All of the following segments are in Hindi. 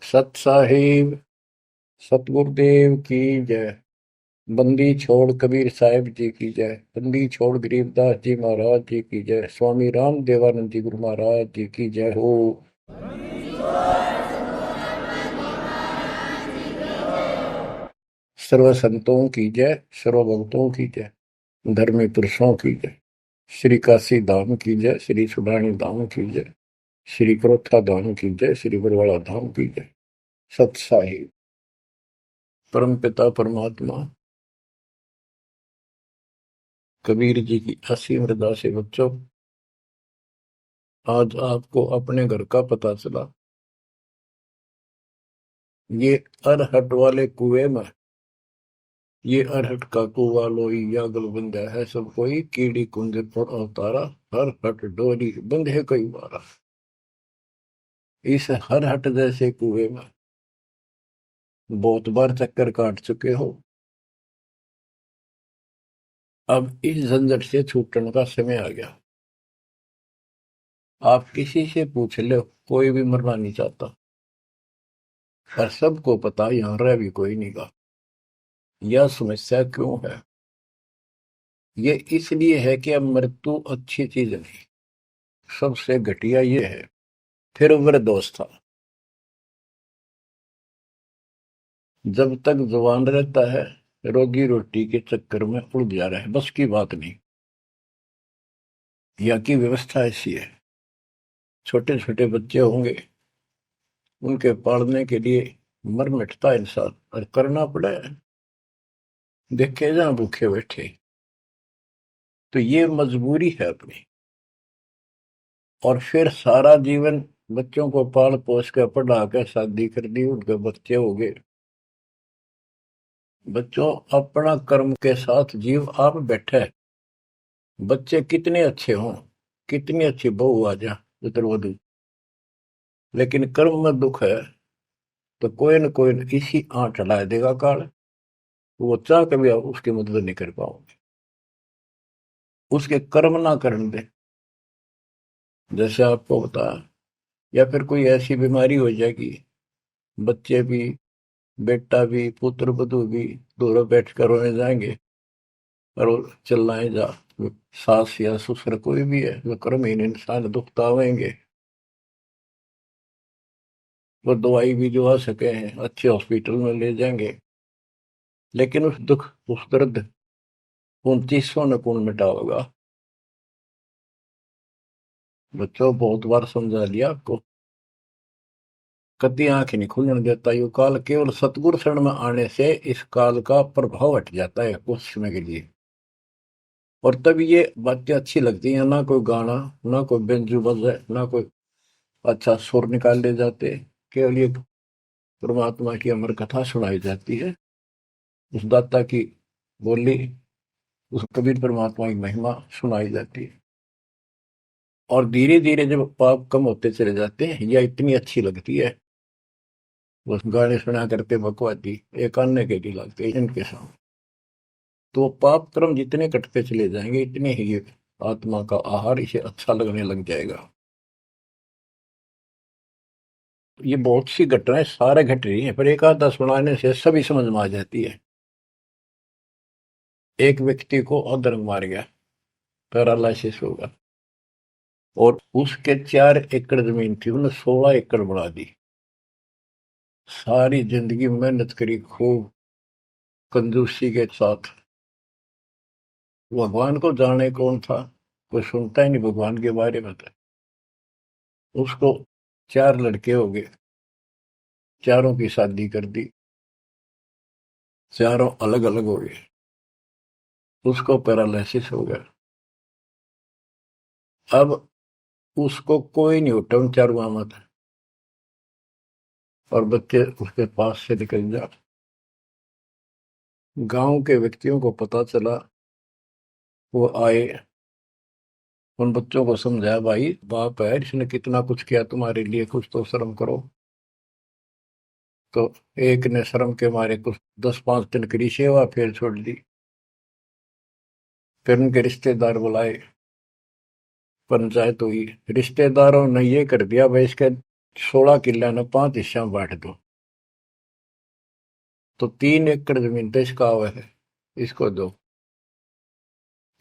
सत साहिब सतगुरुदेव की जय। बंदी छोड़ कबीर साहिब जी की जय। बंदी छोड़ गरीबदास जी महाराज जी की जय। स्वामी राम देवानंद जी गुरु महाराज जी की जय हो। सर्व संतों की जय, सर्व भक्तों की जय, धर्मी पुरुषों की जय। श्री काशी धाम की जय, श्री सुडानी धाम की जय, श्री क्रोथा धाम की जय, श्री बरवाड़ा धाम की जय। सत साहिब परम पिता परमात्मा कबीर जी की असीम हृदय से बच्चों, आज आपको अपने घर का पता चला। ये अरहट वाले कुएं में, ये अरहट का कुआ लोई या गलबंदा है सब कोई, कीड़ी कुंज पर अवतारा, हर हट डोरी बंधे कई बारा। इस हर हट जैसे कुएं में बहुत बार चक्कर काट चुके हो। अब इस झंझट से छूटने का समय आ गया। आप किसी से पूछ लो, कोई भी मरना नहीं चाहता, पर सबको पता यहां रह भी कोई नहीं गा। यह समस्या क्यों है? ये इसलिए है कि अब मृत्यु अच्छी चीज नहीं। सबसे घटिया ये है। फिर वृद्धावस्था, जब तक जवान रहता है रोजी रोटी के चक्कर में उलझा रहे, बस की बात नहीं। यहाँ की व्यवस्था ऐसी है, छोटे छोटे बच्चे होंगे, उनके पालने के लिए मर मिटता इंसान, और करना पड़े। देखे जहां भूखे बैठे, तो ये मजबूरी है अपनी। और फिर सारा जीवन बच्चों को पाल पोस कर पढ़ा कर शादी कर दी, उनके बच्चे हो गए। बच्चों, अपना कर्म के साथ जीव आप बैठे। बच्चे कितने अच्छे हों, कितनी अच्छी बहू आ जा पुत्रवधू, लेकिन कर्म में दुख है तो कोई न कोई इसी आंट ला देगा काल। वो चाह कभी आप उसकी मदद नहीं कर पाओगे, उसके कर्म ना करने दे। जैसे आपको बताया, या फिर कोई ऐसी बीमारी हो जाएगी, बच्चे भी, बेटा भी, पुत्र वधू भी दोनों बैठ कर रोने जाएंगे, और वो चिल्लाए जा। सास या ससुर कोई भी है, जो कर्महीन इंसान दुख पावेंगे। वो दवाई भी जो आ सके हैं अच्छे हॉस्पिटल में ले जाएंगे, लेकिन उस दुख, उस दर्द 29 न कौन मिटा होगा। बच्चों, बहुत बार समझा लिया आपको, कभी आंख नहीं खुलने देता यू काल। केवल सतगुरु शरण में आने से इस काल का प्रभाव हट जाता है कुछ समय के लिए। और तब ये बातें अच्छी लगती हैं, ना कोई गाना, ना कोई बेंजू बजे, ना कोई अच्छा सुर निकाल ले जाते। केवल ये परमात्मा की अमर कथा सुनाई जाती है, उस दाता की बोली, उस कबीर परमात्मा की महिमा सुनाई जाती है। और धीरे धीरे जब पाप कम होते चले जाते हैं, यह इतनी अच्छी लगती है। बस गाने सुना करते बकवादी एक अन्य के लिए लगते इनके सामने। तो पाप कर्म जितने कटते चले जाएंगे, इतने ही ये आत्मा का आहार इसे अच्छा लगने लग जाएगा। ये बहुत सी घटनाएं सारे घट रही हैं, पर एक आधा सुनाने से सभी समझ में आ जाती है। एक व्यक्ति को अधर्म मार गया, पैरालिसिस होगा, और उसके 4 एकड़ जमीन थी, उन्हें 16 एकड़ बढ़ा दी। सारी जिंदगी मेहनत करी खूब, कंजूसी के साथ। भगवान को जाने कौन था, कोई सुनता ही नहीं भगवान के बारे में। था उसको 4 लड़के हो गए, चारों की शादी कर दी, चारों अलग अलग हो गए। उसको पैरालिसिस हो गया। अब उसको कोई नहीं उठा उन चारों में था, और बच्चे उसके पास से निकल जा। गांव के व्यक्तियों को पता चला, वो आए, उन बच्चों को समझाया, भाई बाप है, इसने कितना कुछ किया तुम्हारे लिए, कुछ तो शर्म करो। तो एक ने शर्म के मारे कुछ 10-5 दिन करी सेवा, फिर छोड़ दी। फिर उनके रिश्तेदार बुलाए, पंचायत हुई। रिश्तेदारों ने ये कर दिया, भाई इसके 16 किले ने 5 हिस्सा में बांट दो, तो 3 एकड़ जमीन तो इसका हुआ है, इसको दो।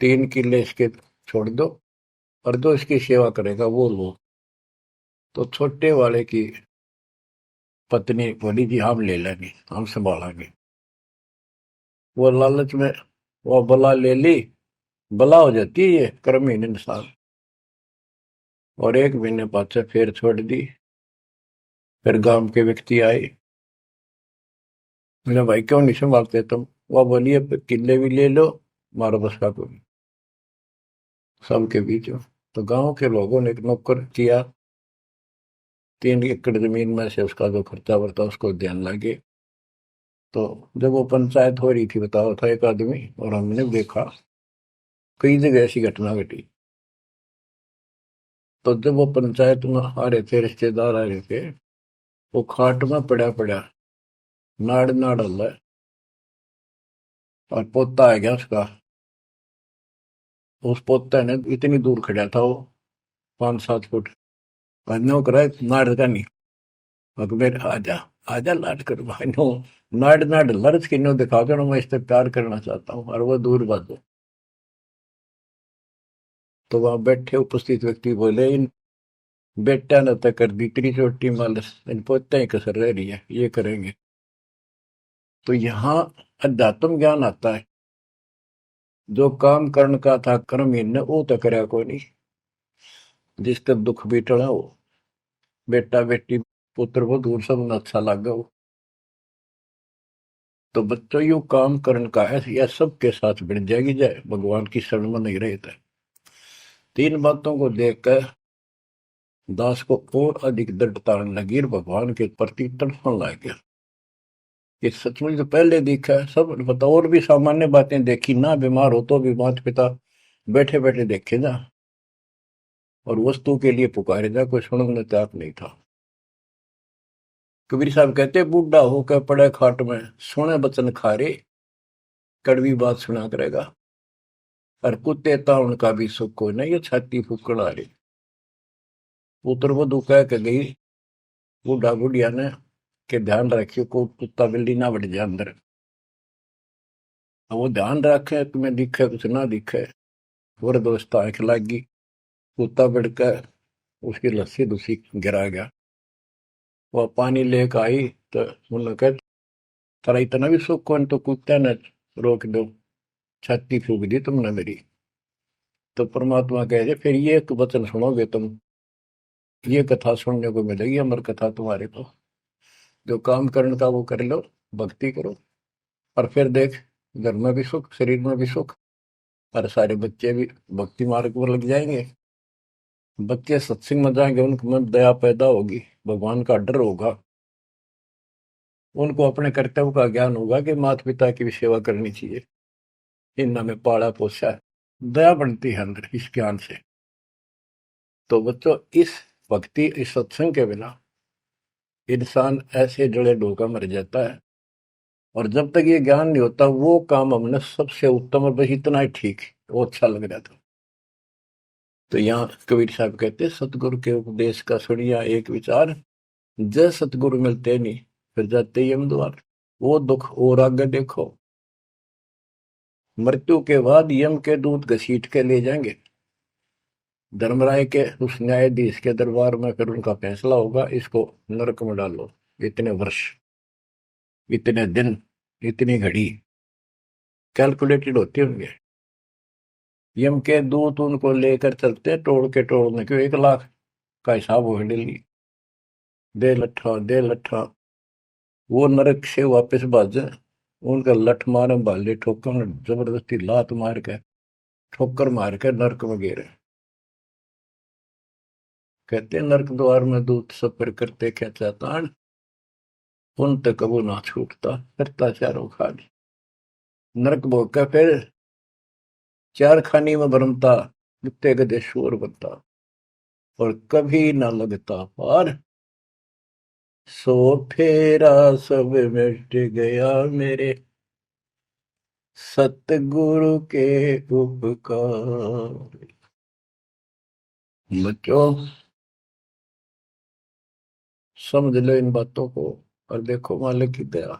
3 किले इसके छोड़ दो, और जो इसकी सेवा करेगा वो लो। तो छोटे वाले की पत्नी बोली जी हम ले लेंगे, हम संभालेंगे। वो लालच में वो बला ले ली। बला हो जाती है ये कर्महीन इंसान। और 1 महीने बाद से फिर छोड़ दी। फिर गांव के व्यक्ति आए, मेरा भाई क्यों नहीं संभालते तुम? वह बोली अब किले भी ले लो, मारो बस का कोई सबके बीच में। तो गांव के लोगों ने एक नौकर किया, 3 एकड़ जमीन में से उसका जो खर्चा वर्ता उसको ध्यान लगे। तो जब वो पंचायत हो रही थी, बताओ था एक आदमी, और हमने देखा कई जगह ऐसी घटना घटी। तो जब वो पंचायत में आ रहे थे, रिश्तेदार आ रहे थे, वो खाट में पड़ा पड़ा नाड़ नाड़ हल्ला है, और पोता आ गया उसका। उस पोता ने इतनी दूर खड़ा था वो, 5-7 फुट, नो करा नाड़ का नहीं। अकबर आजा, आजा लाड कर भाई नो, नाड़ नाड़ लड़च की नो दिखा कर मैं इससे प्यार करना चाहता हूँ, और वो दूर बात। तो वहां बैठे उपस्थित व्यक्ति बोले इन बेटा ने तो कर दी इतनी छोटी मालिश, इन पोते ही कसर रह रही है, ये करेंगे। तो यहाँ अध्यात्म ज्ञान आता है। जो काम करण का था कर्म ने वो तो करया को नहीं। जिसका दुख भी टला हो, बेटा बेटी पुत्र वो दूर सब न अच्छा लगा हो। तो बच्चों यू काम करण का है, यह सबके साथ बढ़ जाएगी जाए भगवान की शरण में नहीं रहता। 3 बातों को देखकर दास को और अधिक दृढ़ता लगी और भगवान के प्रति तड़पने लग गया। ये सचमुच तो पहले देखा है सब पता, और भी सामान्य बातें देखी ना, बीमार हो तो भी माता पिता बैठे बैठे देखे जा, और वस्तु के लिए पुकारे जा, कोई सुनने तैयार नहीं था। कबीर साहब कहते बूढ़ा होकर पड़े खाट में, सुने बचन खारे, कड़वी बात सुना करेगा। और कुत्ते ता उनका भी सुख को नहीं, ये छाती फूकड़ आ रही। पुत्र वो कह के गई बूढ़ा बुढ़िया ने कि ध्यान रखियो को कुत्ता बिल्ली ना बढ़ जाए अंदर। अब वो ध्यान रखे, तुम्हें दिखे कुछ ना दिखे। और दोस्त आंख लागी, कुत्ता बढ़कर उसकी लस्सी दूसी गिरा गया। वह पानी लेकर आई, तो मुन्ना कह तारा इतना भी सुख कौन, तो कुत्ते ने रोक दो, छाती फूक दी तुमने मेरी। तो परमात्मा कहे फिर ये एक वचन सुनोगे तुम, ये कथा सुनने को मिलेगी अमर कथा तुम्हारे को। जो काम करने का वो कर लो, भक्ति करो, और फिर देख घर में भी सुख, शरीर में भी सुख, और सारे बच्चे भी भक्ति मार्ग पर लग जाएंगे। बच्चे सत्संग में जाएंगे, उनके मन दया पैदा होगी, भगवान का डर होगा, उनको अपने कर्तव्य का ज्ञान होगा कि माता पिता की भी सेवा करनी चाहिए, इन्होंने में पाला पोसा है। दया बनती है अंदर इस ज्ञान से। तो बच्चों इस भक्ति, इस सत्संग के बिना इंसान ऐसे जड़े डोका मर जाता है। और जब तक ये ज्ञान नहीं होता, वो काम हमने सबसे उत्तम और बस इतना ही ठीक है, वो अच्छा लग रहा था। तो यहाँ कबीर साहब कहते सतगुरु के उपदेश का सुनिया एक विचार, जय सतगुरु मिलते नहीं फिर जाते यम द्वार। वो दुख और आगे देखो, मृत्यु के बाद यम के दूत घसीट के ले जाएंगे धर्मराय के उस न्यायाधीश के दरबार में, फिर उनका फैसला होगा इसको नरक में डालो, इतने वर्ष, इतने दिन, इतनी घड़ी कैलकुलेटेड होते होंगे। यम के दूत उनको लेकर चलते तोड़ के तोड़ने क्यों, 1 लाख का हिसाब हो डेली, दे लट्ठा दे लट्ठा। वो नरक से वापस भाजे, उनका लठ मारे भाले ठोकर, जबरदस्ती लात मार के ठोकर मार के नरक में गिरे। कहते नरक द्वार में दूत सफर करते क्या चातान, उन तक कबू ना छूटता करता चारों खानी। नरक भोग का फिर चार खानी में भरमता, कुत्ते गधे शोर बनता, और कभी ना लगता पार। सो फेरा सब मिट गया मेरे सतगुरु के उपकार। बच्चों समझ लो इन बातों को और देखो मालिक की दया।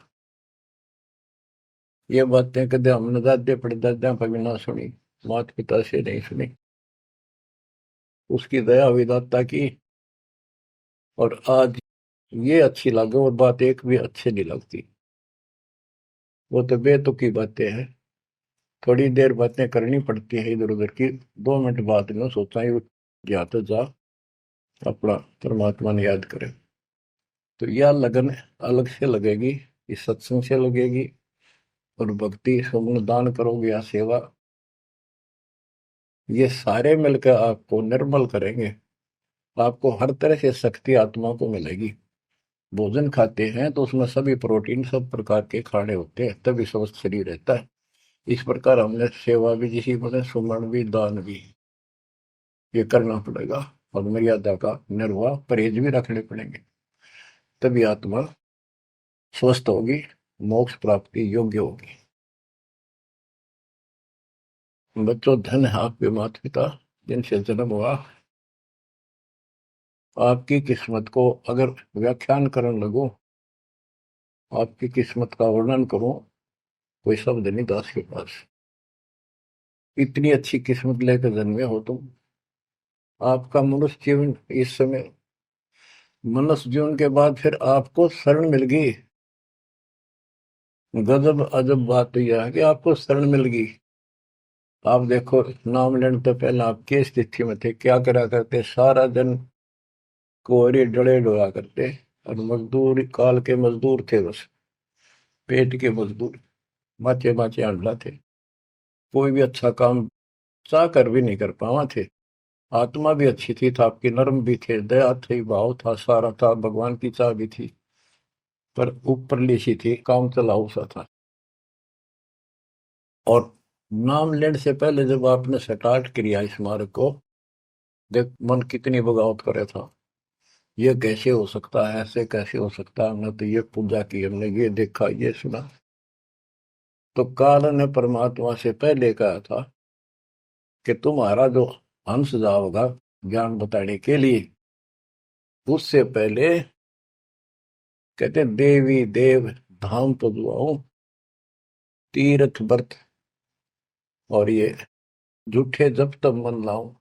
ये बातें कदे हमने दादे परदादा पर भी ना सुनी, माता पिता से नहीं सुनी। उसकी दया हुई दाता की, और आज ये अच्छी लगे और बात एक भी अच्छी नहीं लगती। वो तो बेतुकी बातें हैं। थोड़ी देर बातें करनी पड़ती है इधर उधर की, 2 मिनट बाद में सोचा ही या तो जा अपना परमात्मा ने याद करे। तो यह लगन अलग से लगेगी, इस सत्संग से लगेगी, और भक्ति स्वर्ण दान करोगे या सेवा, ये सारे मिलकर आपको निर्मल करेंगे। आपको हर तरह से शक्ति आत्मा को मिलेगी। भोजन खाते हैं तो उसमें सभी प्रोटीन सब प्रकार के खाने होते हैं, तभी स्वस्थ शरीर रहता है। इस प्रकार हमने सेवा भी, जिसी बोले सुमरण भी, दान भी, ये करना पड़ेगा। और मर्यादा का निर्वाह परहेज भी रखने पड़ेंगे, तभी आत्मा स्वस्थ होगी, मोक्ष प्राप्ति योग्य होगी। बच्चों, धन है आपके माता पिता जिनसे जन्म हुआ। आपकी किस्मत को अगर व्याख्यान करने लगो, आपकी किस्मत का वर्णन करूं, कोई शब्द नहीं दास के पास। इतनी अच्छी किस्मत लेकर जन्मे हो तुम। आपका मनुष्य जीवन इस समय, मनुष्य जीवन के बाद फिर आपको शरण मिल गई। गजब अजब बात तो यह है कि आपको शरण मिल गई। आप देखो, नाम लेने तो पहले आप किस स्थिति में थे, क्या करा करते, सारा दिन कोहरे डले डोला करते, और मजदूर काल के मजदूर थे, बस पेट के मजदूर, माचे माचे अंडा थे। कोई भी अच्छा काम चाह कर भी नहीं कर पावा थे। आत्मा भी अच्छी थी, था आपकी नर्म भी थे, दया थी, भाव था, सारा था, भगवान की चाह भी थी, पर ऊपरली सी थी, काम चलाऊ सा था। और नाम लेने से पहले जब आपने स्टार्ट किया इस मार्ग को, देख मन कितनी बगावत करे था। ये कैसे हो सकता है, ऐसे कैसे हो सकता है, हमने तो ये पूजा की, हमने ये देखा, ये सुना। तो काल ने परमात्मा से पहले कहा था कि तुम्हारा जो हंस जाओगा ज्ञान बताने के लिए, उससे पहले कहते देवी देव धाम पधुआओ, तीर्थ व्रत और ये झूठे जब तब मन लाऊं।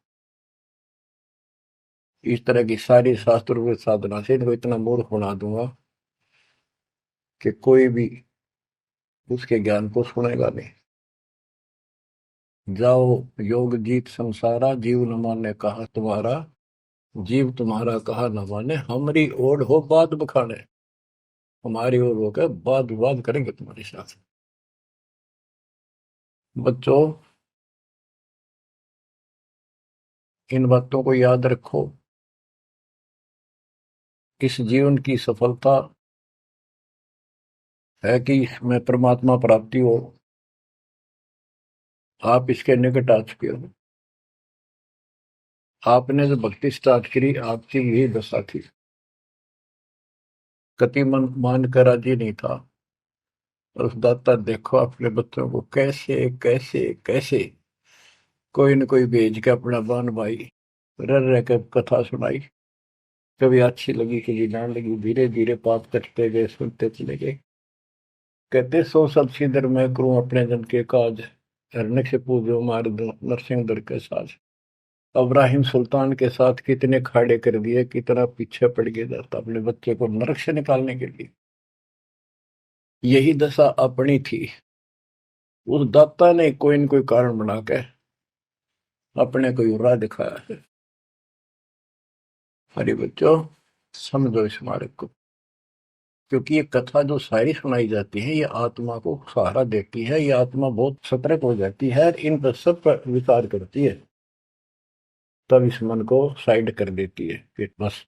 इस तरह की सारी शास्त्र साधना से इनको इतना मूर्ख बना दूंगा कि कोई भी उसके ज्ञान को सुनेगा नहीं। जाओ योग जीत संसारा, जीव न माने कहा तुम्हारा, जीव तुम्हारा कहा न माने, हमारी ओर हो बात बखाने। हमारी ओर होकर बात विवाद करेंगे तुम्हारे साथ। बच्चों, इन बातों को याद रखो। इस जीवन की सफलता है कि इसमें परमात्मा प्राप्ति हो। आप इसके निकट आ चुके हो। आपने जो भक्ति स्टार्ट करी, आपकी यही दशा थी। कति मन मान कर राजी नहीं था, और उस दाता देखो अपने बच्चों को कैसे कैसे कैसे कोई न कोई भेज के अपना बान भाई रह रह कर कथा सुनाई। कभी अच्छी लगी, कभी ना लगी, धीरे धीरे पाप करते गए, सुनते चले गए। कहते सो सब सिदर मैं करूं अपने जन के काज, हरने से पूजो मार दो नरसिंह दर के साज। इब्राहिम सुल्तान के साथ कितने खाड़े कर दिए, कितना पीछे पड़ गया जाता अपने बच्चे को नरक से निकालने के लिए। यही दशा अपनी थी। उस दाता ने कोई न कोई कारण बना के अपने को राह दिखाया है। हरे बच्चों, समझो इस मार्ग को, क्योंकि ये कथा जो सारी सुनाई जाती है, ये आत्मा को सहारा देती है। ये आत्मा बहुत सतर्क हो जाती है, इन पर सब पर विचार करती है, तब इस मन को साइड कर देती है कि बस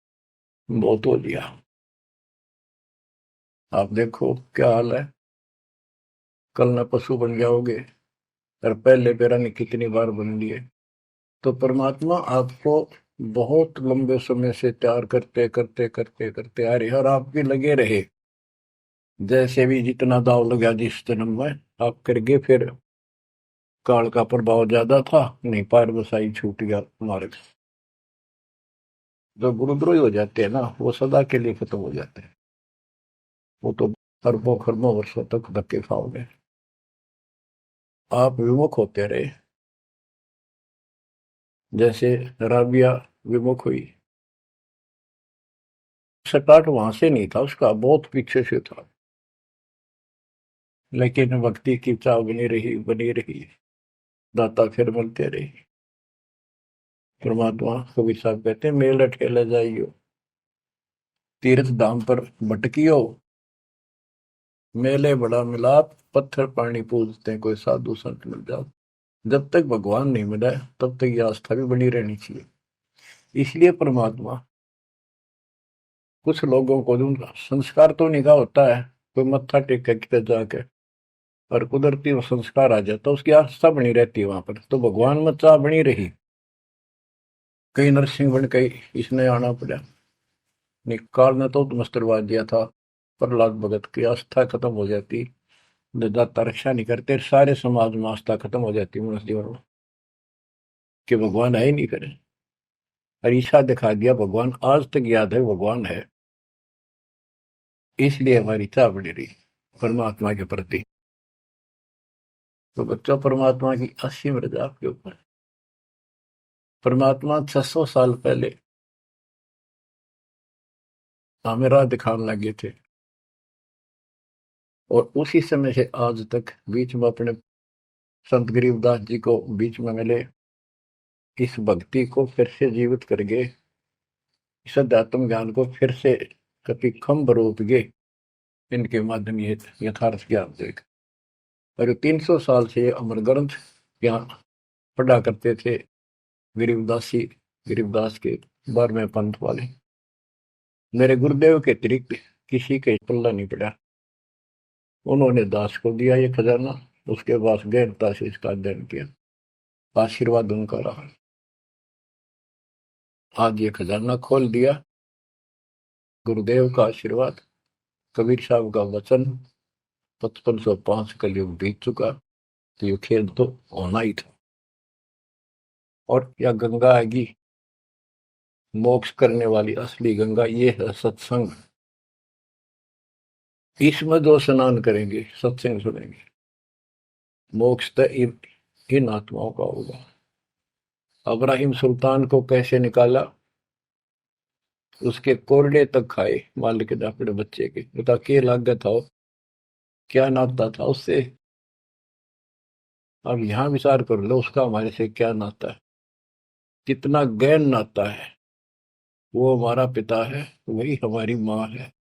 बहुत हो लिया। आप देखो क्या हाल है, कल न पशु बन जाओगे, और पहले पेरा ने कितनी बार बन लिए। तो परमात्मा आपको बहुत लंबे समय से तैयार करते करते करते करते आ रहे, और आप भी लगे रहे। जैसे भी जितना दाव लगा जिस जन्म में आप करके, फिर काल का प्रभाव ज्यादा था, नहीं पार बसाई छूट गया मार्ग। जो गुरुद्रोही हो जाते हैं ना, वो सदा के लिए खत्म हो जाते हैं। वो तो अरबों खरबों वर्षों तक धक्के खाओगे। आप विमुख होते रहे, जैसे राबिया विमुख हुई। स्टार्ट वहां से नहीं था उसका, बहुत पीछे से था, लेकिन भक्ति की चाह बनी रही बनी रही। दाता फिर मिलते रहे। परमात्मा कबीर साहब कहते हैं, मेल अठेला जाइयो, तीर्थ धाम पर भटकियो, मेले बड़ा मिलाप, पत्थर पानी पूजते हैं, कोई साधु संत मिल जाओ। जब तक भगवान नहीं मिला है, तब तक ये आस्था भी बनी रहनी चाहिए। इसलिए परमात्मा कुछ लोगों को जो संस्कार तो निकाह होता है, कोई मत्था टेक के किधर जाके, और कुदरती वो संस्कार आ जाता, उसकी आस्था बनी रहती है वहां पर, तो भगवान में चाह बनी रही। कई नरसिंह बन के इसने आना पड़ा। निकाल ने तो मस्टरवा दिया था। प्रहलाद भगत की आस्था खत्म हो जाती, दाता रक्षा नहीं करते, सारे समाज में आस्था खत्म हो जाती मनुष्य जीवन में, कि भगवान है ही नहीं करे। अरीसा दिखा दिया भगवान, आज तक याद है भगवान है। इसलिए हमारी चाह बनी रही परमात्मा के प्रति। तो बच्चों, परमात्मा की असीम रजा आपके ऊपर। परमात्मा 600 साल पहले हमें राह दिखाने लगे थे, और उसी समय से आज तक बीच में अपने संत गरीबदास जी को बीच में मिले, इस भक्ति को फिर से जीवित करके, इस अध्यात्म ज्ञान को फिर से कति खम्भ रूप गे, इनके माध्यम ये यथार्थ ज्ञान देगा। और 300 साल से ये अमर ग्रंथ यहाँ पढ़ा करते थे गरीबदासी, गरीबदास के 12वें पंथ वाले। मेरे गुरुदेव के अतिरिक्त किसी के पल्ला नहीं पड़ा। उन्होंने दास को दिया ये खजाना, उसके बाद गहनता से इसका अध्ययन किया, आशीर्वाद उनका रहा। आज ये खजाना खोल दिया, गुरुदेव का आशीर्वाद, कबीर साहब का वचन, 5505 कलयुग बीत चुका, तो ये खेल तो होना ही था। और क्या गंगा आएगी, मोक्ष करने वाली असली गंगा ये है सत्संग। इसमें जो स्नान करेंगे, सत्संग सुनेंगे, मोक्ष तो इन आत्माओं का होगा। अब्राहिम सुल्तान को कैसे निकाला, उसके कोरडे तक खाए मालिक ने अपने बच्चे के, बता के लागत था, क्या नाता था उससे। अब यहां विचार कर लो, उसका हमारे से क्या नाता है, कितना गहन नाता है। वो हमारा पिता है, वही हमारी माँ है।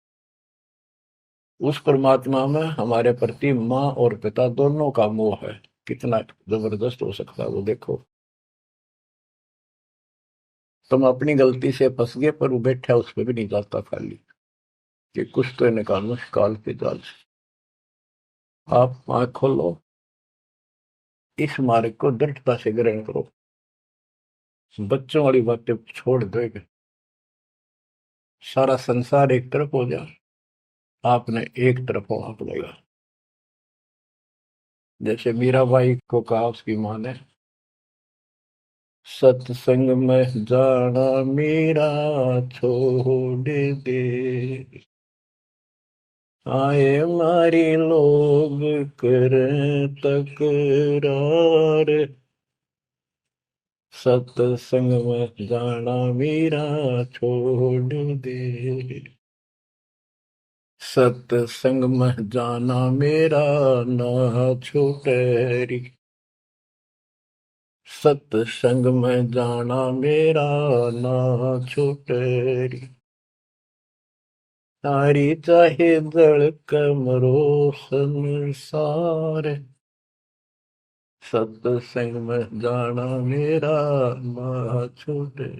उस परमात्मा में हमारे प्रति माँ और पिता दोनों का मोह है, कितना जबरदस्त हो सकता है वो देखो। तुम अपनी गलती से फंस गए, पर वो बैठा उस पर भी नहीं जाता खाली, कि कुछ तो निकालो काल के जाल से। आप आंख खोलो, इस मार्ग को दृढ़ता से ग्रहण करो, बच्चों वाली बातें छोड़ दो। सारा संसार एक तरफ हो जाए, आपने एक तरफ होना पड़ेगा। जैसे मीराबाई को कहा उसकी माँ ने, सत्संग में जाना मीरा छोड़ दे, आए मारी लोग कर तकरार, सत्संग में जाना मीरा छोड़ दे, सत्संग में जाना मेरा ना छूटे री, सत्संग में जाना मेरा ना छूटे री, तारी चाहे जड़ कमरो संसार, सत्संग में जाना मेरा ना छूटे।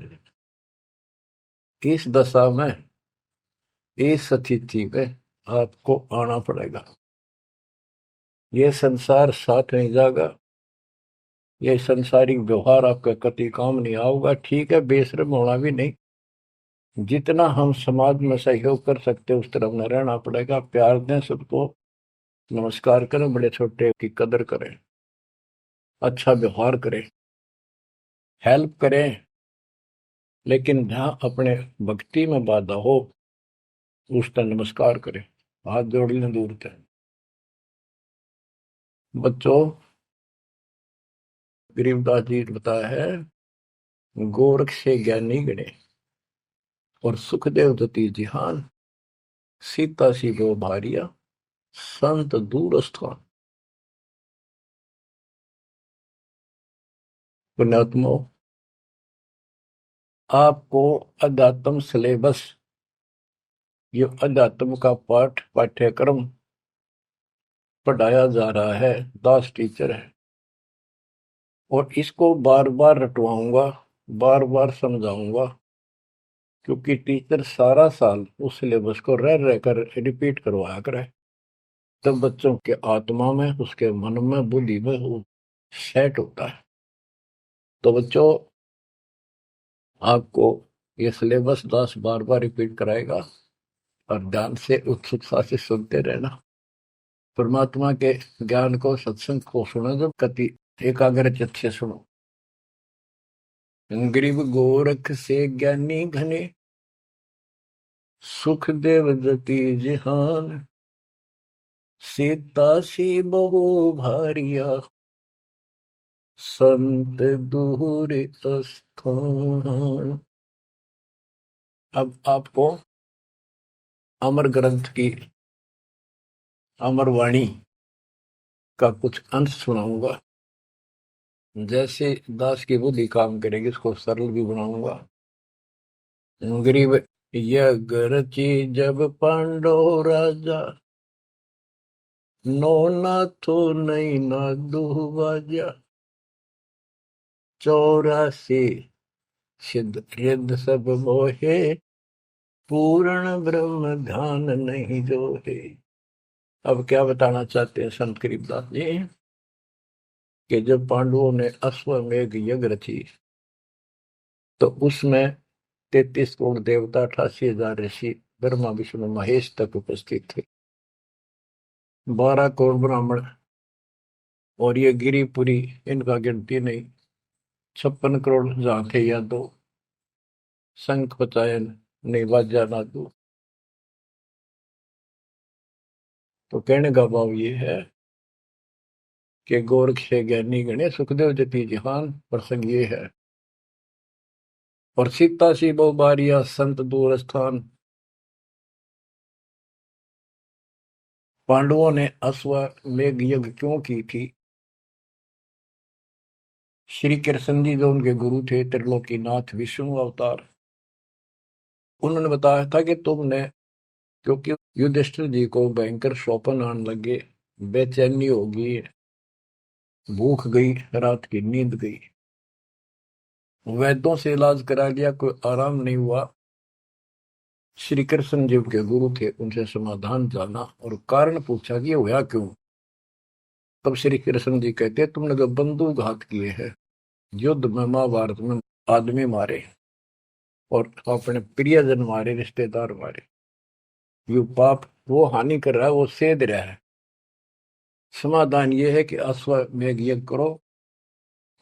इस दशा में, इस स्थिति में आपको आना पड़ेगा। ये संसार साथ नहीं जाएगा, ये संसारिक व्यवहार आपका कति काम नहीं आऊगा। ठीक है, बेशर्म होना भी नहीं, जितना हम समाज में सहयोग कर सकते उस तरफ में रहना पड़ेगा। प्यार दें सबको, नमस्कार करें, बड़े छोटे की कदर करें, अच्छा व्यवहार करें, हेल्प करें, लेकिन जहां अपने भक्ति में बाधा हो उसका नमस्कार करें, हाथ जोड़ लें दूर से। बच्चों, गरीबदास जी ने बताया है, गोरख से ज्ञानी गणे और सुखदेव दती जिहान, सीता सी गो भारिया संत दूर स्थान। पुण्यात्मो, आपको अध्यात्म सिलेबस, ये अध्यात्म का पाठ्यक्रम पढ़ाया जा रहा है, दास टीचर है, और इसको बार बार रटवाऊंगा, बार बार समझाऊंगा, क्योंकि टीचर सारा साल उस सिलेबस को रह रहकर रिपीट करवाया करे, तब बच्चों के आत्मा में, उसके मन में, बुद्धि में वो सेट होता है। तो बच्चों, आपको ये सिलेबस दास बार बार रिपीट कराएगा, और ध्यान से उत्सुकता से सुनते रहना। परमात्मा के ज्ञान को, सत्संग को सुनो, जब कति एकाग्र चित्त से सुनो। गरीब गोरख से ज्ञानी घने, सुख देव दती जिहान, सीता सी बहु भारिया संत दूर स्थान। अब आपको अमर ग्रंथ की अमर वाणी का कुछ अंश सुनाऊंगा। जैसे दास की बुद्धि काम करेगी, इसको सरल भी बनाऊंगा। गरीब, यह रची जब पांडो राजा, नो नाथो नहीं ना दुबाजा, 84 सिद्ध रिद्ध सब मोहे, पूर्ण ब्रह्म ध्यान नहीं जोहे। अब क्या बताना चाहते हैं संत गरीबदास जी, कि जब पांडवों ने अश्वमेघ यज्ञ रची, तो उसमें 33 करोड़ देवता, 88,000 ऋषि, ब्रह्मा विष्णु महेश तक उपस्थित थे, 12 करोड़ ब्राह्मण, और ये गिरिपुरी, इनका गिनती नहीं, 56 करोड़ जहां थे या दो, शंख पचायन नहीं, बाजा नादू। तो कहने का भाव ये है कि गोरख से ज्ञानी गणे, सुखदेव जति जिहान, प्रसंग ये है। और सीता सी बहु बारिया संत दूर स्थान। पांडवों ने अश्वमेघ यज्ञ क्यों की थी? श्री कृष्ण जी जो उनके गुरु थे, त्रिलोकीनाथ विष्णु अवतार, उन्होंने बताया था कि तुमने, क्योंकि युधिष्ठिर जी को भयंकर स्वप्न आने लगे, बेचैनी होगी, भूख गई, रात की नींद गई, वैद्यों से इलाज करा लिया, कोई आराम नहीं हुआ। श्री कृष्ण जी के गुरु थे, उनसे समाधान जाना और कारण पूछा कि हुआ क्यों। तब श्री कृष्ण जी कहते, तुमने जो बंदूक घात किए हैं, युद्ध में, महाभारत में आदमी मारे और अपने प्रियजन मारे, रिश्तेदार मारे, ये पाप वो हानि कर रहा है, वो सेध रहा है। समाधान ये है कि अश्वमेघ यज्ञ करो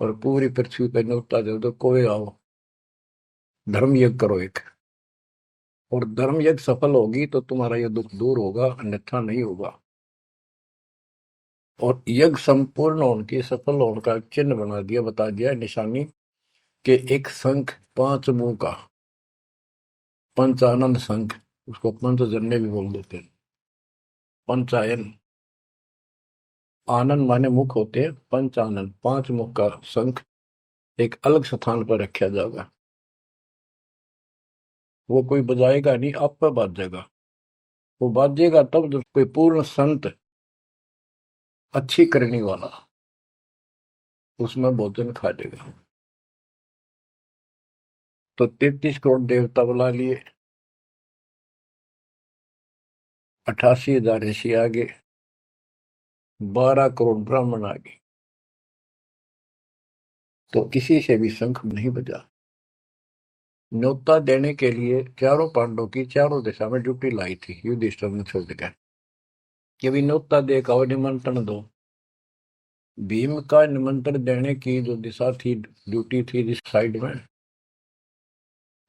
और पूरी पृथ्वी पर न्योता दे दो, कोई आओ, धर्म यज्ञ करो एक, और धर्म यज्ञ सफल होगी तो तुम्हारा यह दुख दूर होगा, अन्यथा नहीं होगा। और यज्ञ संपूर्ण होने की, सफल होने का चिन्ह बना दिया, बता दिया निशानी, कि एक शंख 5 मुंह का, पंचानन शंख, उसको पंचजन्य भी बोल देते हैं, पंचायन, आनंद माने मुख होते हैं, पंचानन 5 मुख का शंख एक अलग स्थान पर रखा जाएगा। वो कोई बजाएगा नहीं, आप पर बाजेगा। वो बाजेगा तब जब कोई पूर्ण संत, अच्छी करने वाला उसमें भोजन खा लेगा। तो 33 करोड़ देवता बुला लिए, 88,000 ऋषि आगे, 12 करोड़ ब्राह्मण आगे, तो किसी से भी शंख नहीं बजा। न्योता देने के लिए चारों पांडवों की चारों दिशा में ड्यूटी लाई थी युधिष्ठिर ने छोड़ दिया कि भी न्योता दे का निमंत्रण दो। भीम का निमंत्रण देने की जो दिशा थी, ड्यूटी थी जिस साइड में,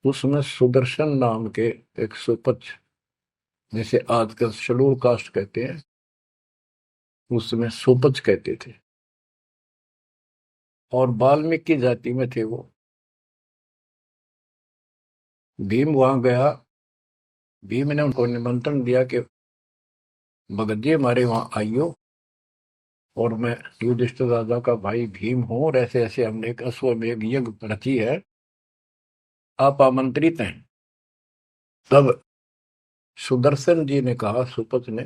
उसमें सुदर्शन नाम के एक सुपच, जिसे आजकल शेड्यूल कास्ट कहते हैं, उसमें सुपच कहते थे, और वाल्मीकि जाति में थे वो। भीम वहां गया। भीम ने उनको निमंत्रण दिया कि भगत जी हमारे वहां आइयो, और मैं युधिष्ठिर राजा का भाई भीम हूं, और ऐसे ऐसे हमने एक अश्वमेध यज्ञ रची है, आप आमंत्रित हैं। तब सुदर्शन जी ने कहा, सुपथ ने,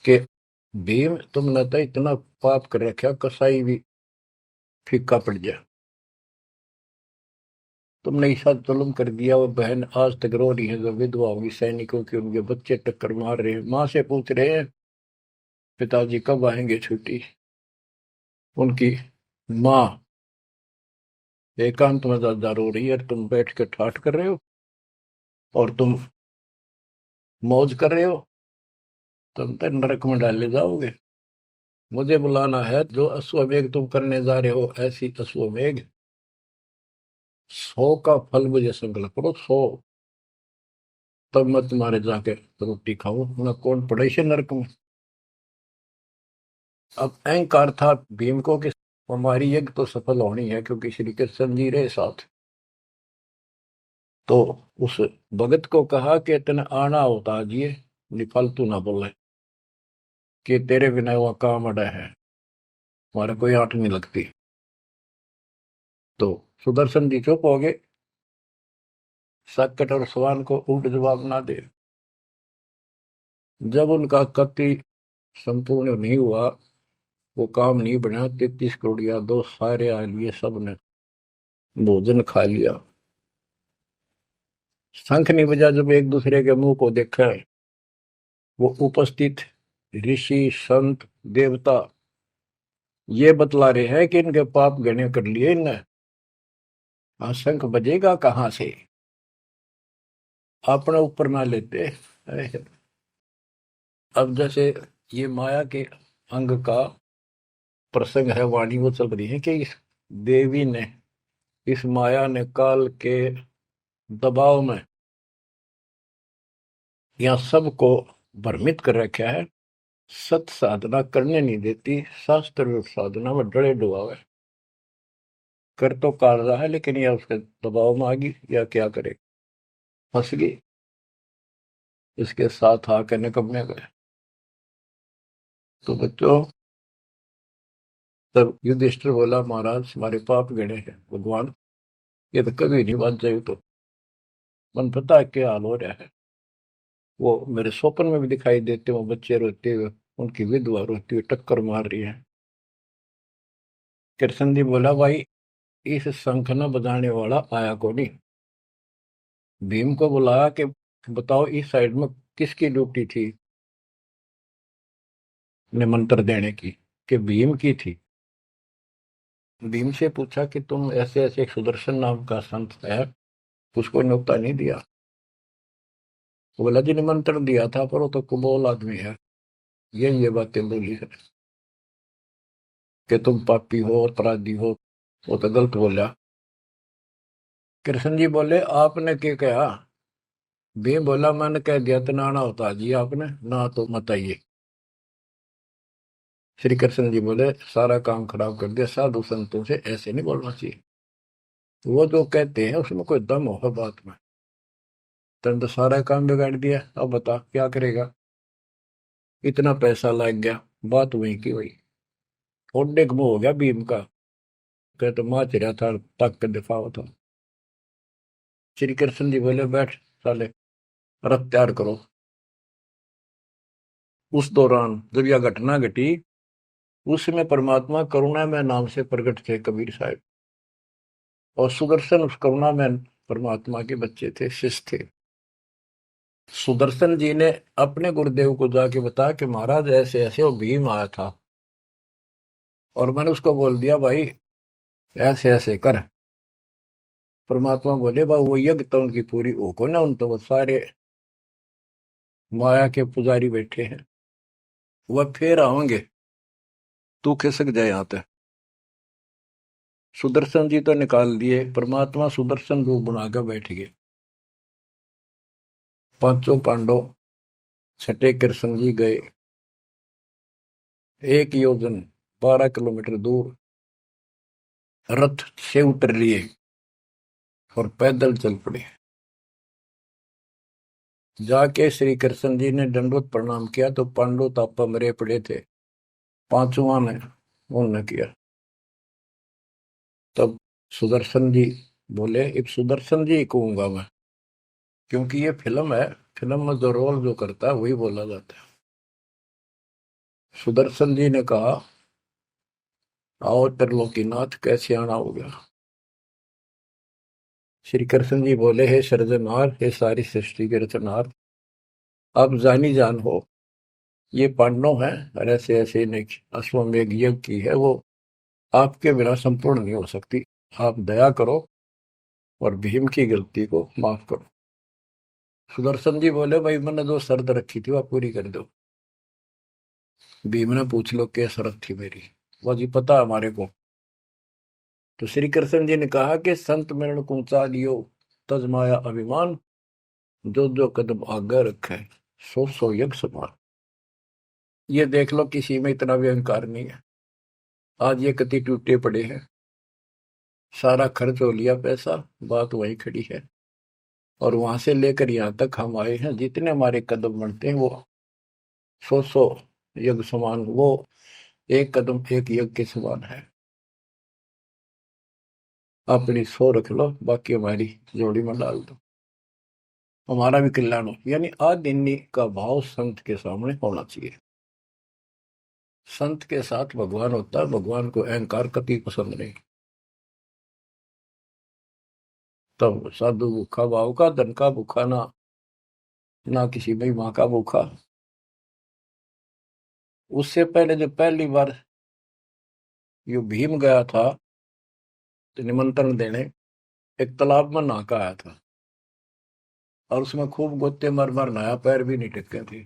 कि भीम तुमने तो इतना पाप कर रखा, कसाई भी फीका पड़ गया। तुमने ऐसा जुल्म कर दिया, वो बहन आज तक रो रही है, जो विधवा होगी सैनिकों की, उनके बच्चे टक्कर मार रहे हैं, माँ से पूछ रहे हैं पिताजी कब आएंगे छुट्टी। उनकी माँ एकांत में ज्यादा रो रही है, तुम बैठ के ठाठ कर रहे हो और तुम मौज कर रहे हो, तुम तो नरक में डाले जाओगे। मुझे बुलाना है, जो अश्वमेघ तुम करने जा रहे हो, ऐसी अश्वमेघ 100 का फल मुझे संकल्प करो, 100, तब मैं तुम्हारे जाके रोटी खाऊं, मैं कौन पड़े से नरक में। अब अहंकार था भीम को कि हमारी यज्ञ तो सफल होनी है, क्योंकि श्री कृष्ण जी रहे साथ। तो उस भगत को कहा कि तेने आना होता जी, फालतू ना बोले, कि तेरे बिना वह काम अड़ा है, हमारे कोई आंट नहीं लगती। तो सुदर्शन जी चुप हो गए, सकट और सवाल को उल्ट जवाब ना दे। जब उनका कति संपूर्ण नहीं हुआ, वो काम नहीं बना, 33 करोड़ यादव सारे आ लिए, सबने भोजन खा लिया। शंख नहीं बजा, जब एक दूसरे के मुंह को देखा, वो उपस्थित ऋषि संत देवता ये बतला रहे हैं कि इनके पाप घने कर लिए इनने। हाँ, शंख बजेगा कहाँ से, अपने ऊपर ना लेते। अब जैसे ये माया के अंग का प्रसंग है, वाणी वो चल रही है कि इस देवी ने, इस माया ने काल के दबाव में यहाँ सबको भ्रमित कर रखा है, सत साधना करने नहीं देती, शास्त्र रूप साधना में डरे डुबावे, कर तो काट रहा है, लेकिन यह उसके दबाव में आ गई, या क्या करे, फंस गई, इसके साथ आके निकम्मे गए। तो बच्चों, तब युधिष्ठिर बोला, महाराज हमारे पाप गणे हैं भगवान, ये तो कभी नहीं बन जाए। तो मन पता है क्या हाल हो रहा है, वो मेरे स्वप्न में भी दिखाई देते, वो बच्चे रोते हुए, उनकी विधवा रोती हुई टक्कर मार रही है। कृष्ण जी बोला, भाई इस शंख न बजाने वाला आया को नहीं। भीम को बुलाया कि बताओ इस साइड में किसकी ड्यूटी थी निमंत्रण देने की, कि भीम की थी। भीम से पूछा कि तुम ऐसे ऐसे, एक सुदर्शन नाम का संत है, उसको न्योता नहीं दिया। वो बोला, जी निमंत्रण दिया था, पर वो तो कुबोल आदमी है, ये बातें बोली है कि तुम पापी हो, अपराधी हो, वो तो गलत बोला। कृष्ण जी बोले, आपने क्या कहा। भीम बोला, मैंने कह दिया तो नाना होता जी, आपने ना तो मत आइए। श्री कृष्ण जी बोले, सारा काम खराब कर दिया, साधु संतों से ऐसे नहीं बोलना चाहिए, वो जो कहते हैं उसमें कोई दम होगा बात में। तुम तो सारा काम बिगाड़ दिया, अब बता क्या करेगा। इतना पैसा लग गया, बात वही की वही, फोड़ने का मुंह हो गया भीम का, कह तो माँ चिरा था, तक के दिफा था। श्री कृष्ण जी बोले, बैठ साले, रथ तैयार करो। उस दौरान जब यह घटना घटी, उसमें परमात्मा करुणा में नाम से प्रकट थे कबीर साहब, और सुदर्शन उस करुणा में परमात्मा के बच्चे थे, शिष्य थे। सुदर्शन जी ने अपने गुरुदेव को जाके बताया कि महाराज ऐसे ऐसे वो भीम आया था, और मैंने उसको बोल दिया, भाई ऐसे ऐसे कर। परमात्मा बोले, भाई वो यज्ञ तो उनकी पूरी हो को ना, उन तो वो सारे माया के पुजारी बैठे हैं, वह फिर आओगे, तू खिसक जाए यहाँ पे। सुदर्शन जी तो निकाल दिए, परमात्मा सुदर्शन रूप बनाकर बैठ गए। पांचों पांडव छठे कृष्ण जी गए, 1 योजन 12 किलोमीटर दूर रथ से उतर लिए और पैदल चल पड़े। जाके श्री कृष्ण जी ने दंडवत प्रणाम किया तो पांडव तापा मरे पड़े थे, पांचवा ने उन्होंने किया। तब सुदर्शन जी बोले, एक सुदर्शन जी कहूंगा मैं, क्योंकि ये फिल्म है, फिल्म में जो रोल जो करता है वही बोला जाता है। सुदर्शन जी ने कहा, आओ त्रिलोकीनाथ, कैसे आना हो गया। श्री कृष्ण जी बोले, हे सृजनहार, हे सारी सृष्टि के रचनहार, आप जानी जान हो, ये पांडव हैं और ऐसे ऐसे नहीं, अश्वमेघ यज्ञ की है वो, आपके बिना संपूर्ण नहीं हो सकती। आप दया करो और भीम की गलती को माफ करो। सुदर्शन जी बोले, भाई मैंने जो शर्त रखी थी वह पूरी कर दो। भीम ने पूछ लो क्या शर्त थी मेरी, वो जी पता हमारे को। तो श्री कृष्ण जी ने कहा कि संत मरण कूचा लियो, तज माया अभिमान, जो जो कदम आगे रखे, सो सो यज्ञ समान। ये देख लो, किसी में इतना भी अहंकार नहीं है। आज ये कति टूटे पड़े हैं, सारा खर्च हो लिया पैसा, बात वहीं खड़ी है। और वहां से लेकर यहाँ तक हम आए हैं, जितने हमारे कदम बढ़ते हैं वो सौ सौ यज्ञ समान, वो एक कदम एक यज्ञ के समान है। अपनी सौ रख लो, बाकी हमारी जोड़ी में डाल दो, हमारा भी कल्याण हो। यानी आदिन्य का भाव संत के सामने होना चाहिए। संत के साथ भगवान होता है, भगवान को अहंकार कभी पसंद नहीं। तब साधु भूखा भाव का, धन का भूखा ना, ना किसी में माँ का भूखा। उससे पहले जब पहली बार यो भीम गया था तो निमंत्रण देने, एक तालाब में नहा के आया था और उसमें खूब गोते मार मार नहाया, पैर भी नहीं टिके थे।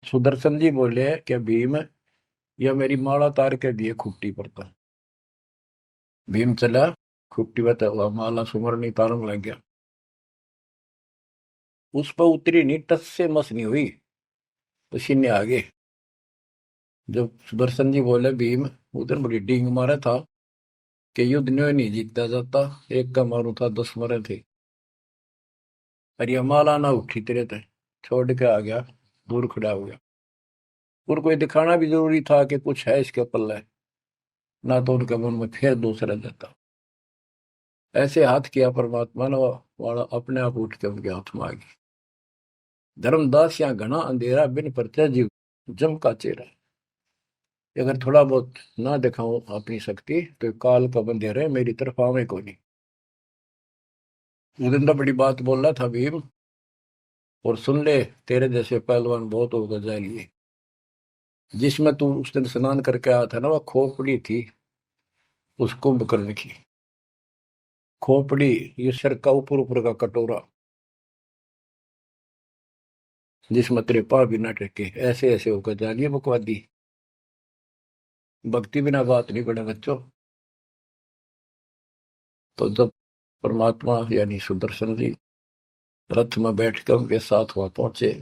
सुदर्शन जी बोले, क्या भीम, यह मेरी माला तार के दिए खुट्टी पर था। भीम चला, खुट्टी पर तो माला सुमरनी तारन लग गया, उस पर उतरी नहीं, टस से मस नहीं हुई, पसीने आ गए। जब सुदर्शन जी बोले, भीम उधर बड़ी डींग मारा था कि युद्ध न्यों नहीं जीता जाता, एक का मारू था 10 मरे थे, और ये माला ना उठी तेरे थे, छोड़ के आ गया, दूर खड़ा हो गया। और कोई दिखाना भी जरूरी था कि कुछ है इसके पल्ले, ना तो उनके मन में फिर दूसरा देता। ऐसे हाथ किया परमात्मा ने, वाला अपने आप उठ के उनके हाथ में आ गई। धर्मदास या घना अंधेरा, बिन परचय जीव जम का चेहरा। अगर थोड़ा बहुत ना दिखाऊं अपनी शक्ति तो काल का बंधेरा है, मेरी तरफ आवे को नहीं। उस दिन तो बड़ी बात बोल रहा था भीम, और सुन ले, तेरे जैसे पहलवान बहुत होगा जाए लिए। जिसमें तू उस दिन स्नान करके आया था ना, वह खोपड़ी थी उस कुंभकर्ण की। खोपड़ी, ये सिर का ऊपर ऊपर का कटोरा, जिसमें तेरे पाँव भी ना टेके, ऐसे ऐसे होकर जा लिए बकवादी। भक्ति बिना बात नहीं बने बच्चों। तो जब परमात्मा यानी सुदर्शन जी रथ में बैठकर उनके साथ वहां पहुंचे,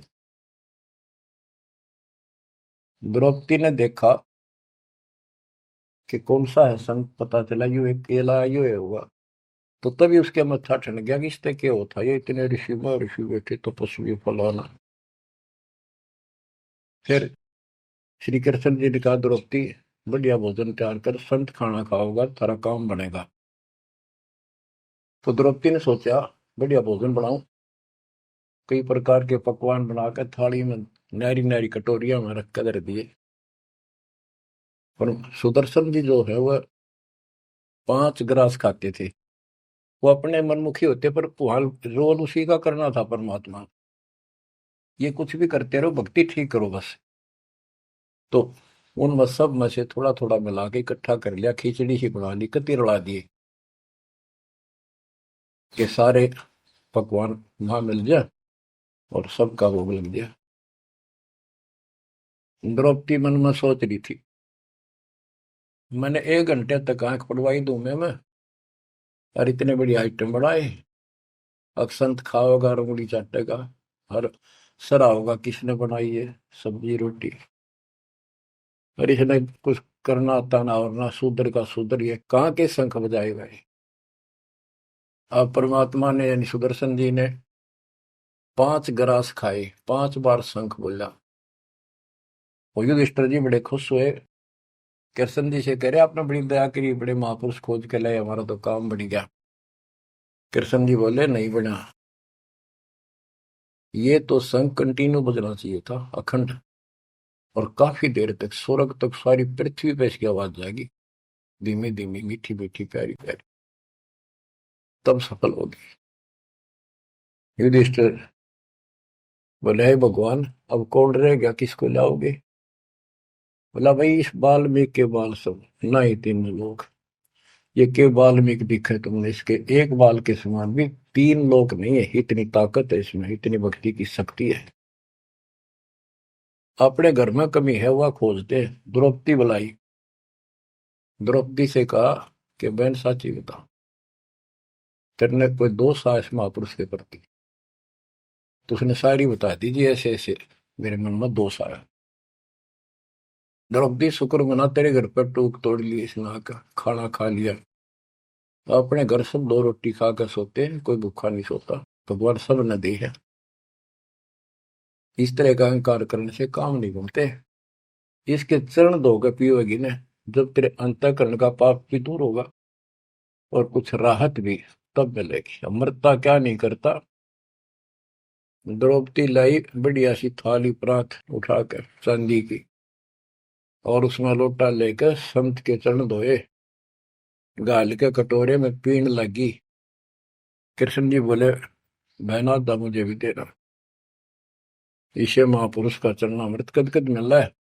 द्रौपदी ने देखा कि कौन सा है संत, पता चला यू एक केला यू है हुआ। तो तभी उसके मत्था ठन गया कि इससे क्या होता, ये इतने ऋषि में ऋषि बैठे तपस्वी फलाना। फिर श्री कृष्ण जी ने कहा, द्रौपदी बढ़िया भोजन तैयार कर, संत खाना खाओगा तारा काम बनेगा। तो द्रौपदी ने सोचा, बढ़िया भोजन बनाऊं, कई प्रकार के पकवान बनाकर थाली में नारी नारी कटोरिया में रख कर दिए। और सुदर्शन जी जो है वह 5 ग्रास खाते थे। वो अपने मनमुखी होते, पर रोल उसी का करना था परमात्मा, ये कुछ भी करते रहो, भक्ति ठीक करो बस। तो उन सब में से थोड़ा थोड़ा मिला के इकट्ठा कर लिया, खिचड़ी ही बना ली, कति रला दिए कि सारे पकवान वहां मिल जाए और सबका भोग लग गया। द्रौपदी मन में सोच रही थी, मैंने 1 घंटे तक आंख पड़वाई दूं मैं। और इतने बड़ी आइटम बढ़ाए। अब संत खाओगा और उंगली चाटेगा। और सरा होगा किसने बनाई है सब्जी रोटी। और इसने कुछ करना आता ना और ना शूद्र का शूद्र, ये कहाँ के शंख बजाएगा ये। अब परमात्मा ने यानी सुदर्शन जी ने 5 ग्रास खाए, 5 बार शंख बोला। वो युधिष्ठिर जी बड़े खुश हुए। कृष्ण जी से कह रहे आपने बड़ी दया करी, बड़े महापुरुष खोज के लाए, हमारा तो काम बन गया। कृष्ण जी बोले नहीं बना, ये तो शंख कंटिन्यू बजना चाहिए था अखंड। और काफी देर तक स्वर्ग तक सारी पृथ्वी पे इसकी आवाज जाएगी, धीमी धीमी मीठी मीठी प्यारी प्यारी, तब सफल होगी। युधिष्ठिर बोले हे भगवान, अब कौन रह गया, किसको लाओगे। बोला भाई इस वाल्मीकि के बाल सब, ना ही 3 लोग। ये के वाल्मीकि दिखे तुमने, इसके एक बाल के समान भी 3 लोग नहीं है। इतनी ताकत है इसमें, इतनी भक्ति की शक्ति है। अपने घर में कमी है वह खोजते। द्रौपदी बुलाई। द्रौपदी से कहा कि बहन साची बता, तेरे कोई दोष आया इस महापुरुष के प्रति। तो उसने शायरी बता दी जी, ऐसे ऐसे मेरे मन में दोष आया। द्रौपदी शुक्र मना, तेरे घर पर टूक तोड़ ली इसने आकर, खाना खा लिया। अपने घर सब 2 रोटी खा कर सोते हैं, कोई भूखा नहीं सोता। भगवान सब न दी है। इस तरह का अहंकार करने से काम नहीं बनते। इसके चरण धोकर पियोगी ने, जब तेरे अंतःकरण का पाप भी दूर होगा और कुछ राहत भी तब मिलेगी। अमृता क्या नहीं करता। द्रौपदी लाई बढ़िया सी थाली परात उठाकर चांदी की, और उसमें लोटा लेकर संत के चरण धोए, गाल के कटोरे में पीण लगी। कृष्ण जी बोले बहना था मुझे भी देना, इसे महापुरुष का चरणामृत कद कद मिला है।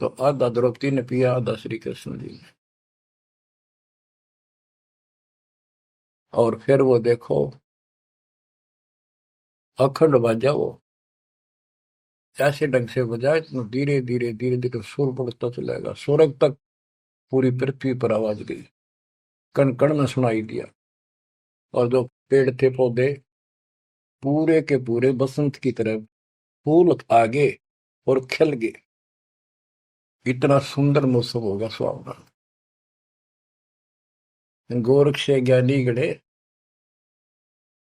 तो आधा द्रौपदी ने पिया, आधा श्री कृष्ण जी ने। और फिर वो देखो अखंड बाजा वो ऐसे ढंग से बजाए, इतना धीरे धीरे धीरे धीरे सुर बढ़ता चलेगा, स्वर्ग तक पूरी पृथ्वी पर आवाज गई, कण कण में सुनाई दिया। और जो पेड़ थे पौधे पूरे के पूरे बसंत की तरह फूल आ गए और खिल गए। इतना सुंदर मौसम होगा सुहावना। गोरख से ज्ञानी गणे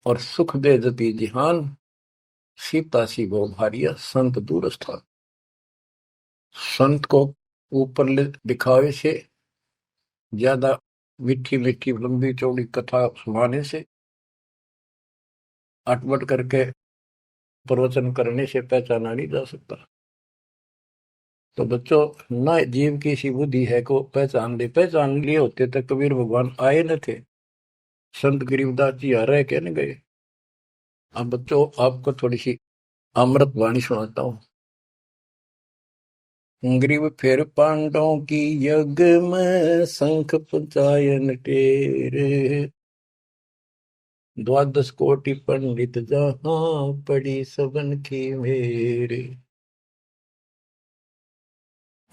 और सुख दे जति जिहान, सीता सी गो भारिया संत दूर स्थान। संत को ऊपर दिखावे से ज्यादा मीठी मीठी लंबी चौड़ी कथा सुनाने से, अटपट करके प्रवचन करने से पहचाना नहीं जा सकता। तो बच्चों, न जीव की सी बुद्धि है को पहचान ले, पहचान लिए होते तो कबीर भगवान आए न थे, संत गरीबदास जी आ रहे कहने गए। अब बच्चों आपको थोड़ी सी अमृत वाणी सुनाता हूँ। ग्रीव फिर पांडवों की यज्ञ में शंख पंचायन टेरे, 12 कोटि पंडित जहां पड़ी सबन की मेरे।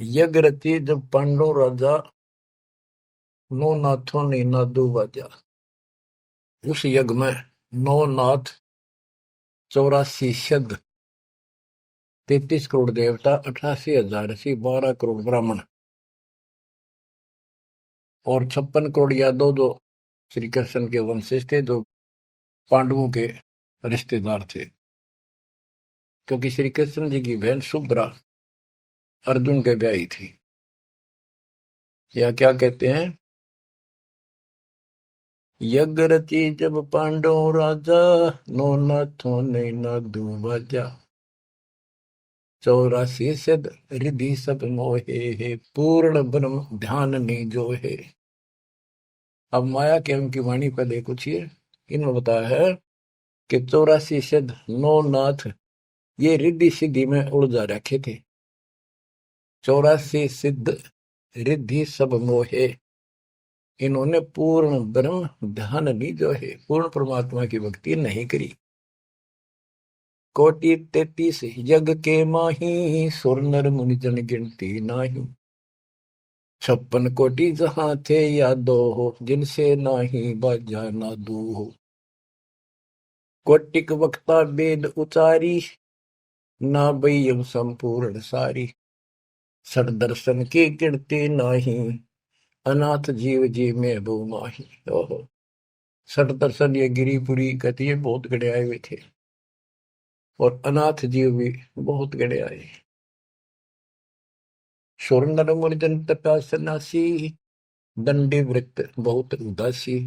यज्ञ रची जब पांडव राजा, नौ नाथों ने नादू बाजा। उस यज्ञ में 9 नाथ, 84 सिद्ध, 33 करोड़ देवता, 88,000 ऋषि, 12 करोड़ ब्राह्मण और 56 करोड़ यादव, जो श्री कृष्ण के वंशज थे, जो पांडवों के रिश्तेदार थे। क्योंकि श्री कृष्ण जी की बहन सुभद्रा अर्जुन के ब्याही थी। या क्या कहते हैं, यज्ञ रची जब पांडव राजा, नौ नाथों ने नादू बाजा। 84 सिद्ध रिधि सब मोहे, पूर्ण ब्रह्म ध्यान नहीं जो है। अब माया के उनकी वाणी पर देखो छिए, इन्होंने बताया है कि 84 सिद्ध 9 नाथ ये रिद्धि सिद्धि में उलझा रखे थे। 84 सिद्ध रिद्धि सब मोहे, इन्होंने पूर्ण ब्रह्म ध्यान नहीं जो है, पूर्ण परमात्मा की भक्ति नहीं करी। कोटि 33 यज्ञ के माही, सुर नर मुनि जन गिनती नाही। 56 कोटि जहां थे यादो हो, जिनसे नाही बाजा नादू हो। कोटिक वक्ता वेद उचारी, ना बयम संपूर्ण सारी। सठ दर्शन की गिनती नाही, अनाथ जीव जी में बो माही। ओहो, सठ दर्शन ये गिरिपुरी कहती है बहुत गड़े आए हुए थे, और अनाथ जीव भी बहुत गड़े आए। शोरंदर मुनिजन तपा सन्यासी, दंडी वृत्त बहुत उदासी।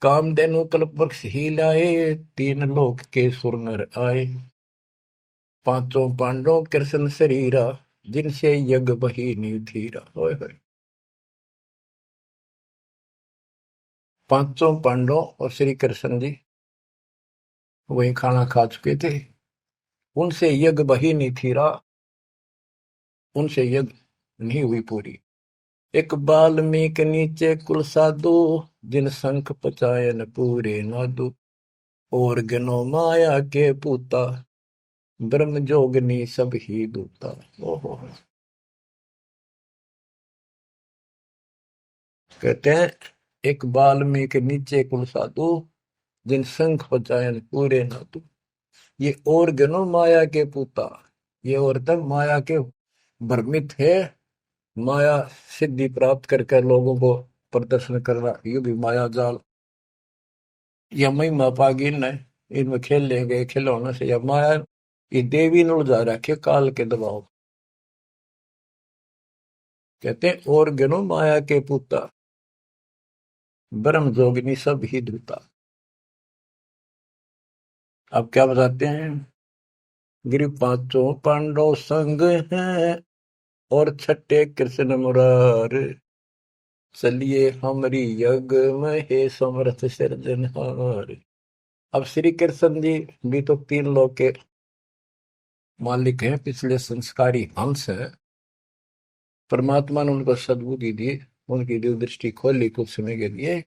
कामधेनु कल्प वृक्ष ही लाए, तीन लोक के सुर नर आए। पांचों पांडवों कृष्ण शरीरा, जिनसे यज्ञ बही निधीरा। होय होय। पांचों पांडवों और श्री कृष्ण जी वही खाना खा चुके थे, उनसे यज्ञ बही नहीं थीरा, उनसे यज्ञ नहीं हुई पूरी। एक बाल्मीक नीचे कुल साधु, जिन शंख पचायन पूरे नादु। और गनो माया के पूता, ब्रह्म जोगनी सब ही दूता। ओहो, कहते हैं एक बाल्मीक नीचे कुल साधु, जिन शंख पचायन पूरे नादु। ये और गनो माया के पूता, ये और तक माया के भ्रमित है। माया सिद्धि प्राप्त करके लोगों को प्रदर्शन करना, ये भी माया जाल। या महिमा पागी न इनमें खेल ले गए खिलौने से, या माया ये देवी ने उलझा रखे काल के दबाव। कहते हैं और गनो माया के पूता, ब्रह्म जोगिनी सब ही धूता। अब क्या बताते हैं, गिरि पांचों पांडव संग हैं, और छठे कृष्ण मुरार। चलिए हमारी यज्ञ में हे समर्थ सिरजनहार। अब श्री कृष्ण जी भी तो तीन लोक के मालिक हैं, पिछले संस्कारी हंस है। परमात्मा ने उनको सद्बुद्धि दी, उनकी दिव्य दृष्टि खोली कुछ समय के लिए,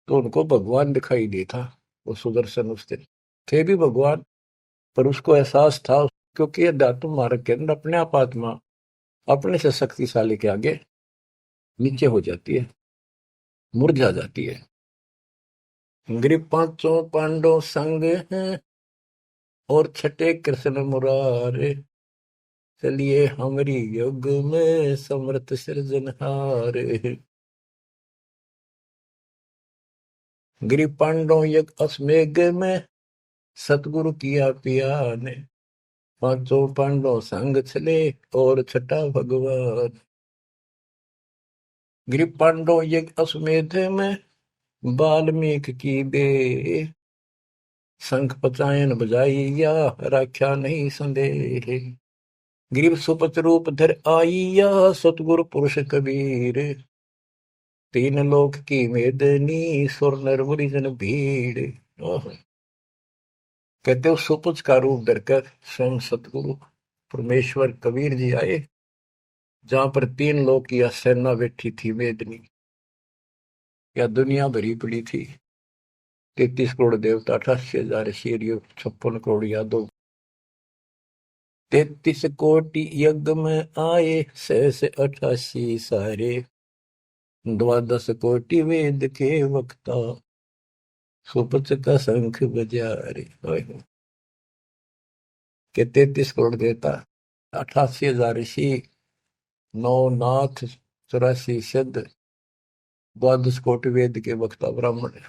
तो उनको भगवान दिखाई दे था। वो सुदर्शन उस दिन थे भी भगवान, पर उसको एहसास था, क्योंकि अध्यात्म मार्ग के अंदर अपने आप आत्मा अपने से शक्तिशाली के आगे नीचे हो जाती है, मुरझा जाती है। गिर पांचों पांडव संग हैं, और छठे कृष्ण मुरारे। चलिए हमारी युग में समर्थ सृजनहार। गिरि पांडव यज्ञ अश्वमेघ में, सतगुरु किया पिया ने। पांचों पांडव संग चले, और छठा भगवान। गिरि पांडव यज्ञ अश्वमेध में, वाल्मीकि की बे। शंख पचायन बजाइया, राख्या नहीं संदेह। ग्रीव सुपत रूप धर आइया, सतगुरु पुरुष कबीर। तीन लोक की मेदनी, सुर नर मुनि जन भीड़। ओह, कहते हो सुपुच का रूप धरकर स्वयं सतगुरु परमेश्वर कबीर जी आए, जहां पर तीन लोक की सेना बैठी थी मेदनी, या दुनिया भरी पड़ी थी। 33 करोड़ देवता, 88,000 शेरियो, 56 करोड़ यादव। 33 कोटि यज्ञ में आए, 688 सारे। 12 कोटि वेद के वक्ता, सुपच का शंख बजा रे। के 33 करोड़ देवता, 88,000 ऋषि, 9 नाथ, 84 सिद्ध, 12 कोटि वेद के वक्ता ब्राह्मण,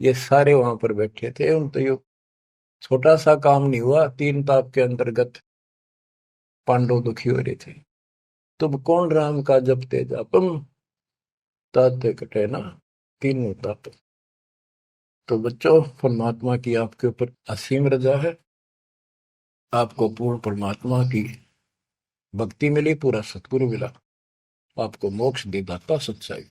ये सारे वहां पर बैठे थे। उन तो यो छोटा सा काम नहीं हुआ, 3 ताप के अंतर्गत पांडव दुखी हो रहे थे। तुम कौन राम का जपते जापम, ताते कटे ना तीनों ताप। तो बच्चों, परमात्मा की आपके ऊपर असीम रजा है। आपको पूर्ण परमात्मा की भक्ति मिली, पूरा सतगुरु मिला, आपको मोक्ष दी दाता सच्चाई।